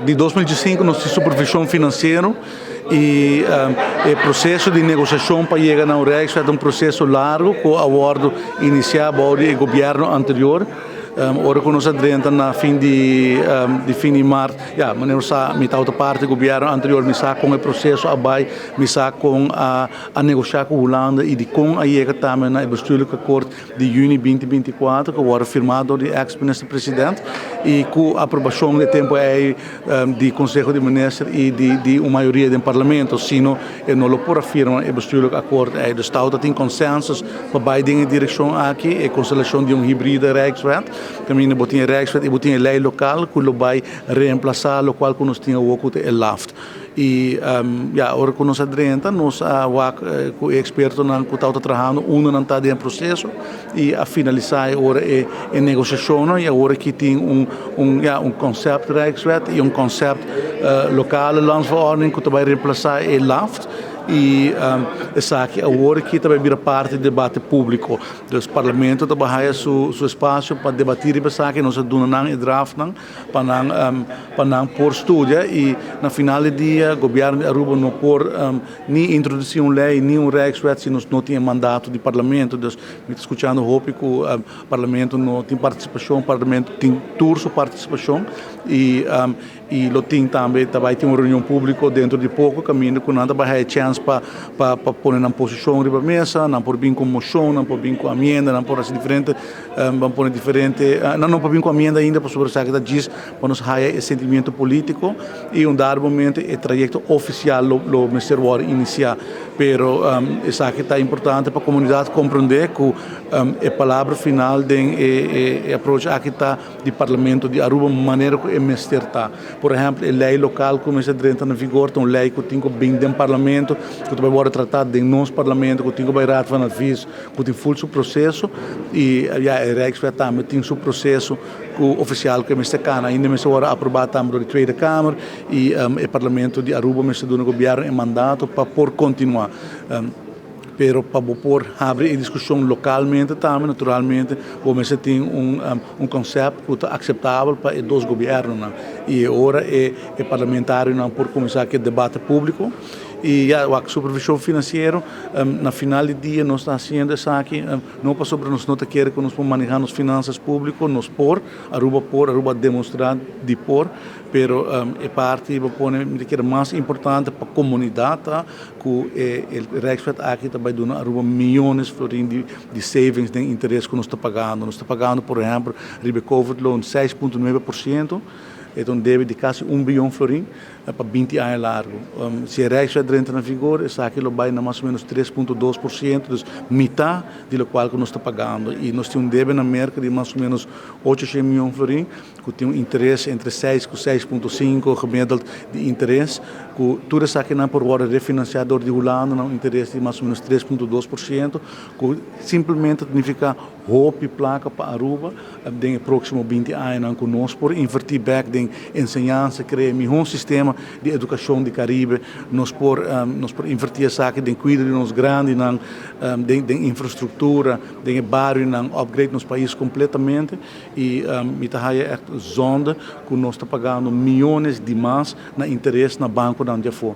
de 2005 nós temos supervisão financeira e o processo de negociação para chegar ao Rex é um processo largo com o acordo inicial do governo anterior. Ora que nós adrenta na fim de março, mas nós a outra parte do governo anterior me com o processo abai, me com a negociar com a Holanda e de com a chega também na bestuurlijke acordo de junho 2024 que foi firmado do ex-ministro-presidente e com a aprovação de tempo de Conselho de Ministros e de uma maioria do Parlamento, sino não lo pode afirmar o bestuurlijke acordo do Estado tem consensus para beide em direção aqui a constelação de híbrido Rijkswet. Caminho botinha Rijkswet e botinha lei local que vai reemplaçar o qual que nós tínhamos o que é LAFT. E agora que nós adrenta, nós com expertos que estão trabalhando, não está em processo e a finalizar agora a negociação e agora que tem um conceito Rijkswet e conceito local landsverordening que vai reemplaçar o LAFT. E essa aqui agora que também vira parte do debate público. O Parlamento trabalha seu espaço para debater essa que nós damos em draft para por estudo e na final do dia o governo de Aruba não pode nem introduzir uma lei nem Rijkswet se nós não tem mandato do Parlamento. Então, me escutando hope que o Parlamento não tem participação, o Parlamento tem tour sua participação e lo tem também vai ter uma reunião pública dentro de pouco caminho com nada vai chance para pôr na posição de mesa, não por vir com moção, não por vir com amenda, não por assim diferente, vamos pôr diferente, não por vir com amenda ainda para sobre essa que diz para nos há esse sentimento político e dado momento o trajeto oficial lo Ministério iniciar, pero essa que está importante para a comunidade compreender que a palavra final de approach aqui está do Parlamento de Aruba maneira que o Ministério está. Por exemplo, a lei local que começa a entrar em vigor, uma lei que tem que vir do Parlamento, que vai ser tratada dentro do nosso Parlamento, que tem que vai rato van advies, que tem full seu processo e a Rijkswet também tem seu processo oficial que me cana ainda me será aprovado também pela Tweede Kamer e o Parlamento de Aruba me está dando governo em mandato para por continuar. Pero para por abrir a discussão localmente também, naturalmente, vamos ter conceito que é aceitável para os dois governos. E agora é parlamentar por começar aquele debate público. E a supervisão financeira, na final do dia, nós estamos fazendo isso aqui, não para sobre nós não querer que nós manejar as finanças públicas, nós Aruba demonstrar de por, pero é parte que é mais importante para a comunidade, que o Rijkswet aqui também dá Aruba milhões de savings de interesse que nós estamos pagando. Nós estamos pagando, por exemplo, Ribe Covid Loan 6,9%. Então deve de quase 1 bilhão florim para 20 anos largo. Se a Rijkswet entra em vigor, essa aqui vai na mais ou menos 3,2%, então metade do qual que nós estamos pagando. E nós temos deve na América de mais ou menos 800 milhões de florim, que tem um interesse entre 6 e 6,5 gemiddeld de interesse, que tudo isso aqui não por hora refinanciador de Holanda, um interesse de mais ou menos 3,2%, que simplesmente significa hope placa para Aruba, nos próximos 20 anos, que nós por invertir back em ensinança, criar um sistema de educação de Caribe, nós por invertir essa aqui, de cuidar de nós grandes, de infraestrutura, de bairro, de upgrade nos país completamente e é zonda que nós estamos pagando milhões de mais na interesse na banco onde for.